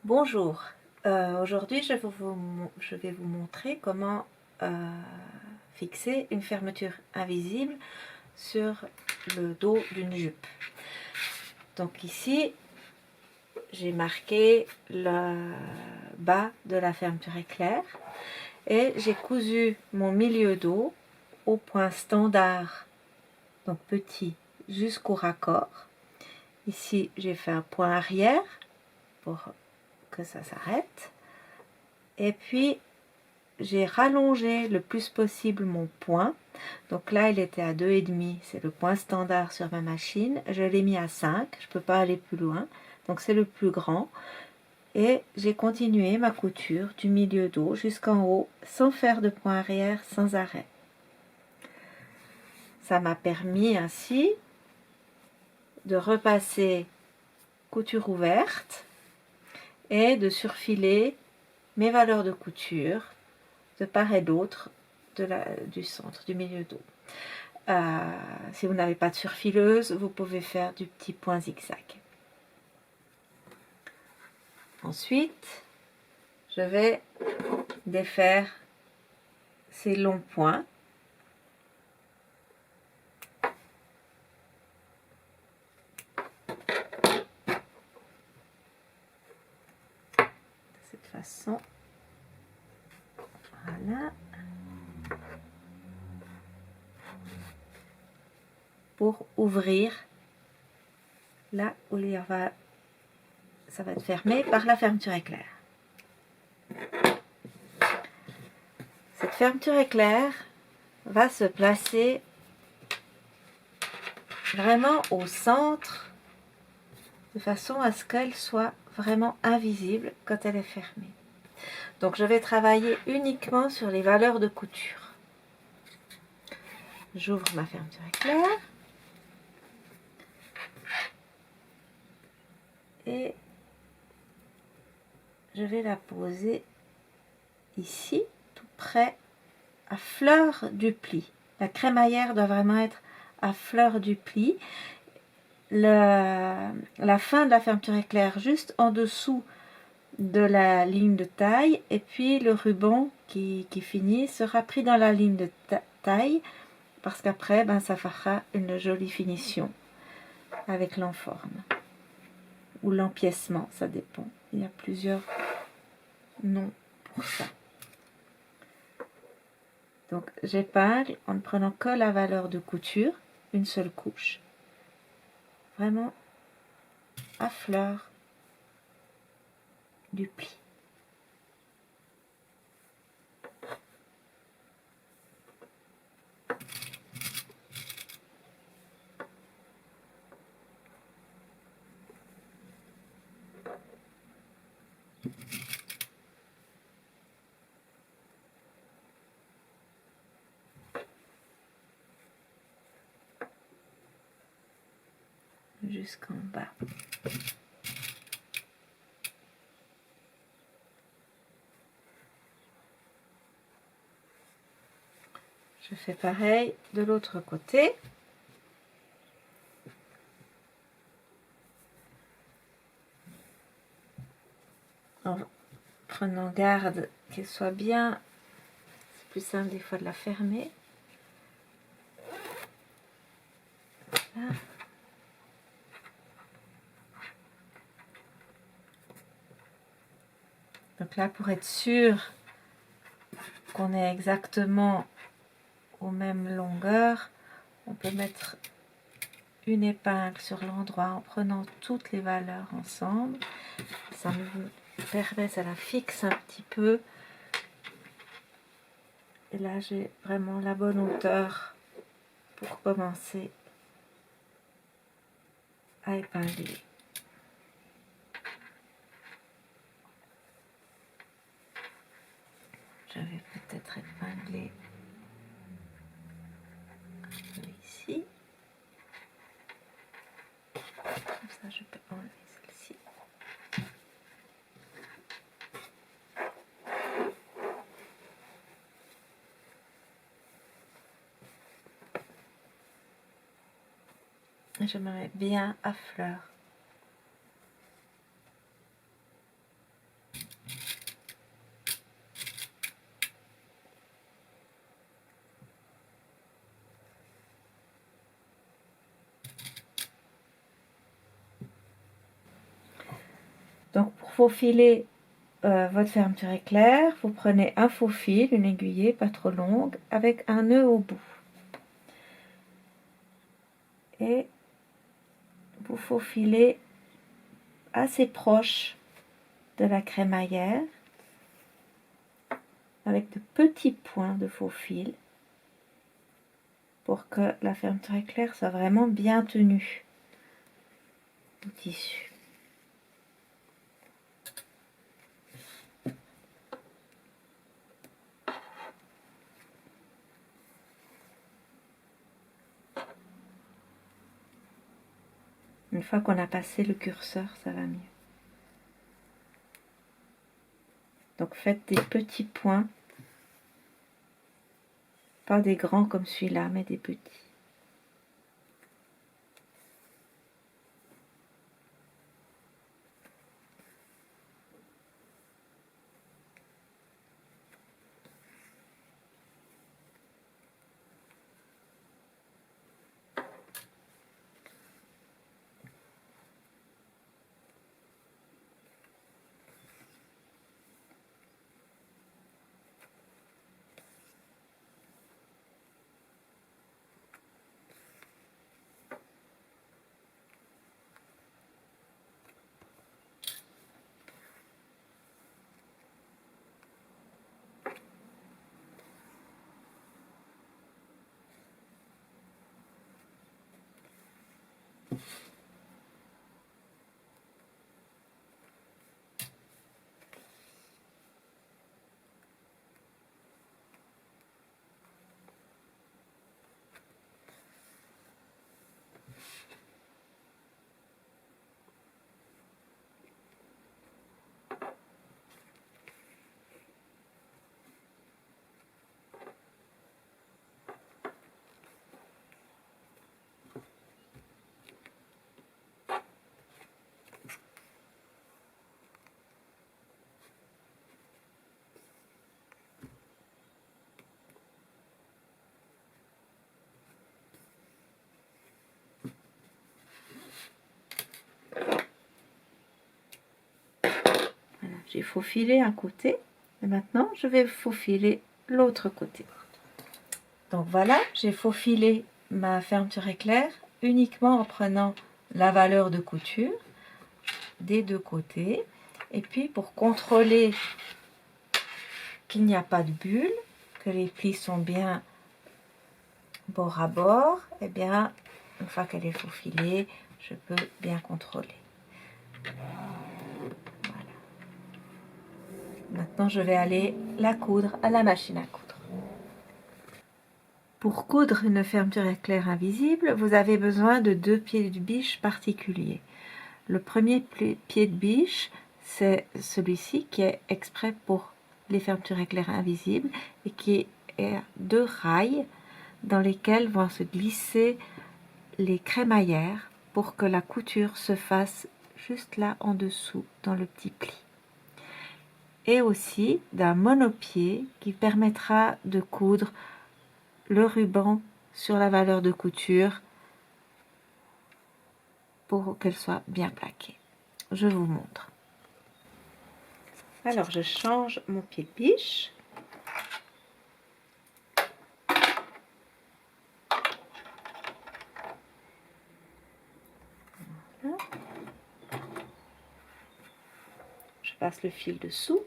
Bonjour, aujourd'hui je vais vous montrer comment fixer une fermeture invisible sur le dos d'une jupe. Donc ici j'ai marqué le bas de la fermeture éclair et j'ai cousu mon milieu dos au point standard, donc petit, jusqu'au raccord. Ici j'ai fait un point arrière pour que ça s'arrête. Et puis j'ai rallongé le plus possible mon point. Donc là il était à 2,5, c'est le point standard sur ma machine. Je l'ai mis à 5, je ne peux pas aller plus loin. Donc c'est le plus grand. Et j'ai continué ma couture du milieu dos jusqu'en haut sans faire de point arrière, sans arrêt. Ça m'a permis ainsi de repasser couture ouverte et de surfiler mes valeurs de couture de part et d'autre du centre, du milieu dos. Si vous n'avez pas de surfileuse, vous pouvez faire du petit point zigzag. Ensuite, je vais défaire ces longs points. De cette façon. Voilà. Pour ouvrir là où ça va être fermé par la fermeture éclair. Cette fermeture éclair va se placer vraiment au centre de façon à ce qu'elle soit vraiment invisible quand elle est fermée. Donc je vais travailler uniquement sur les valeurs de couture. J'ouvre ma fermeture éclair et je vais la poser ici, tout près, à fleur du pli. La crémaillère doit vraiment être à fleur du pli. La fin de la fermeture éclair juste en dessous de la ligne de taille, et puis le ruban qui finit sera pris dans la ligne de taille, parce qu'après ça fera une jolie finition avec l'enforme ou l'empiècement, ça dépend, il y a plusieurs noms pour ça. Donc j'épingle en ne prenant que la valeur de couture, une seule couche, vraiment à fleur du pli. Jusqu'en bas. Je fais pareil de l'autre côté. En prenant garde qu'elle soit bien, c'est plus simple des fois de la fermer. Là. Donc là, pour être sûr qu'on est exactement aux mêmes longueurs, on peut mettre une épingle sur l'endroit en prenant toutes les valeurs ensemble. Ça me permet, ça la fixe un petit peu. Et là, j'ai vraiment la bonne hauteur pour commencer à épingler. Je vais peut-être épingler un peu ici. Comme ça, je peux enlever celle-ci. Je me mets bien à fleur. faufiler votre fermeture éclair, vous prenez un faux fil, une aiguillée pas trop longue, avec un nœud au bout. Et vous faufilez assez proche de la crémaillère avec de petits points de faux fil pour que la fermeture éclair soit vraiment bien tenue au tissu. Une fois qu'on a passé le curseur, ça va mieux. Donc faites des petits points, pas des grands comme celui-là, mais des petits. Voilà, j'ai faufilé un côté et maintenant je vais faufiler l'autre côté. Donc voilà, j'ai faufilé ma fermeture éclair uniquement en prenant la valeur de couture des deux côtés. Et puis pour contrôler qu'il n'y a pas de bulle, que les plis sont bien bord à bord, et bien une fois qu'elle est faufilée, je peux bien contrôler. Voilà. Maintenant je vais aller la coudre à la machine à coudre. Pour coudre une fermeture éclair invisible, vous avez besoin de deux pieds de biche particuliers. Le premier pied de biche, c'est celui-ci qui est exprès pour les fermetures éclair invisibles et qui est deux rails dans lesquels vont se glisser les crémaillères pour que la couture se fasse juste là en dessous dans le petit pli. Et aussi d'un monopied qui permettra de coudre le ruban sur la valeur de couture pour qu'elle soit bien plaquée. Je vous montre. Alors je change mon pied de biche. Voilà. Je passe le fil dessous.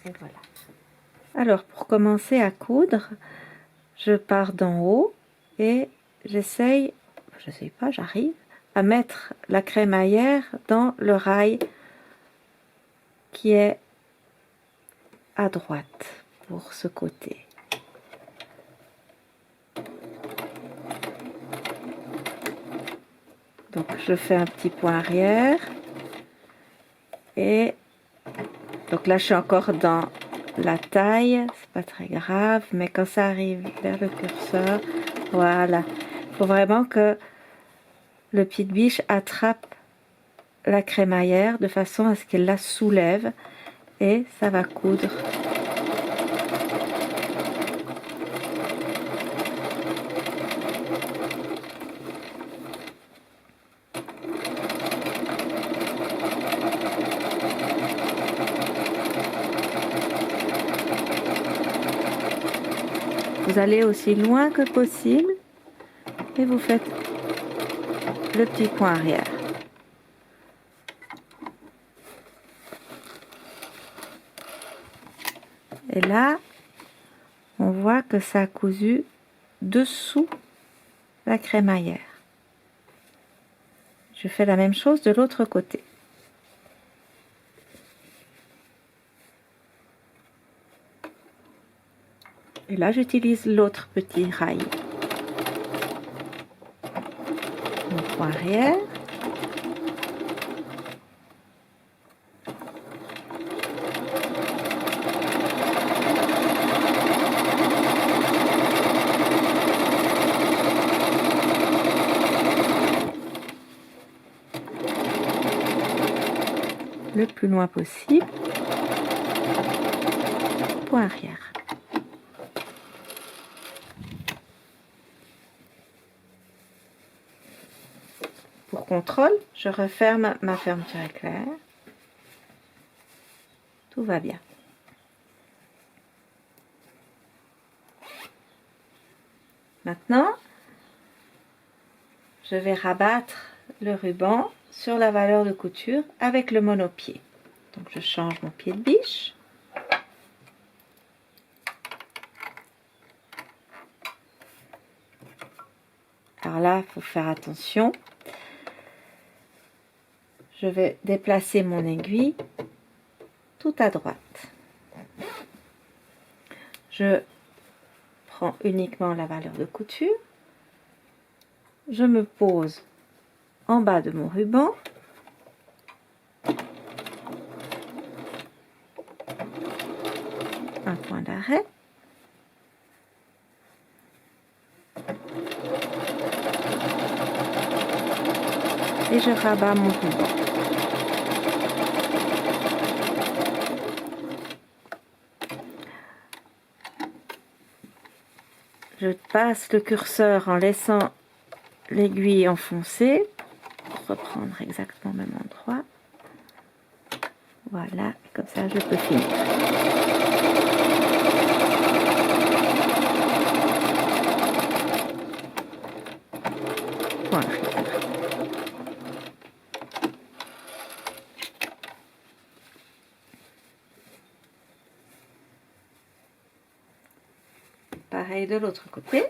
Et voilà. Alors pour commencer à coudre, je pars d'en haut et j'essaye, je sais pas, j'arrive à mettre la crémaillère dans le rail qui est à droite pour ce côté. Donc je fais un petit point arrière et donc là je suis encore dans la taille, c'est pas très grave, mais quand ça arrive vers le curseur, voilà, il faut vraiment que le pied de biche attrape la crémaillère de façon à ce qu'elle la soulève et ça va coudre. vous allez aussi loin que possible et vous faites le petit point arrière. Et là, on voit que ça a cousu dessous la crémaillère. Je fais la même chose de l'autre côté. Et là, j'utilise l'autre petit rail. Mon point arrière. Le plus loin possible. Point arrière. Pour contrôle, je referme ma fermeture éclair. Tout va bien. Maintenant, je vais rabattre le ruban sur la valeur de couture avec le monopied. Donc je change mon pied de biche. Alors là, il faut faire attention. Je vais déplacer mon aiguille tout à droite. Je prends uniquement la valeur de couture. Je me pose en bas de mon ruban. Un point d'arrêt. Et je rabats mon ruban. Je passe le curseur en laissant l'aiguille enfoncée pour reprendre exactement le même endroit. Voilà, comme ça je peux finir. Point arrière. Pareil de l'autre côté. À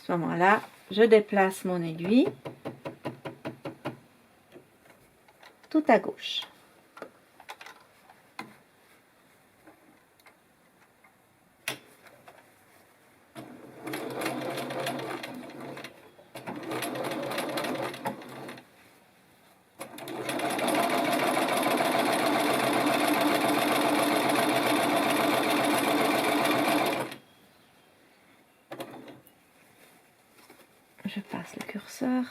ce moment-là, je déplace mon aiguille tout à gauche. Je passe le curseur.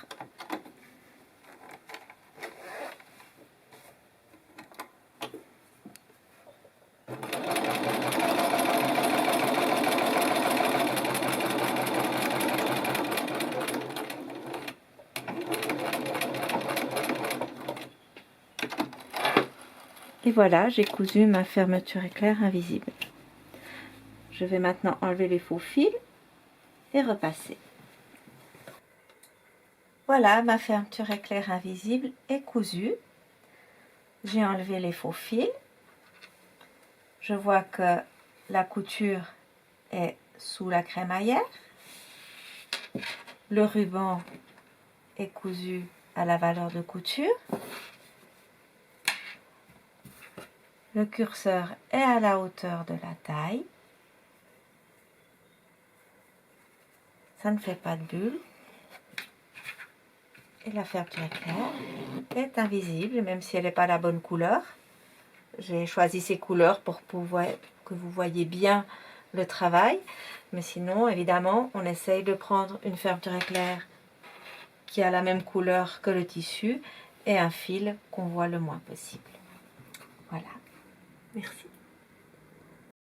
Et voilà, j'ai cousu ma fermeture éclair invisible. Je vais maintenant enlever les faux fils et repasser. Voilà, ma fermeture éclair invisible est cousue. J'ai enlevé les faux fils. Je vois que la couture est sous la crémaillère. Le ruban est cousu à la valeur de couture. Le curseur est à la hauteur de la taille. Ça ne fait pas de bulle. Et la fermeture éclair est invisible, même si elle n'est pas la bonne couleur. J'ai choisi ces couleurs pour pouvoir que vous voyez bien le travail. Mais sinon, évidemment, on essaye de prendre une fermeture éclair qui a la même couleur que le tissu et un fil qu'on voit le moins possible. Voilà. Merci.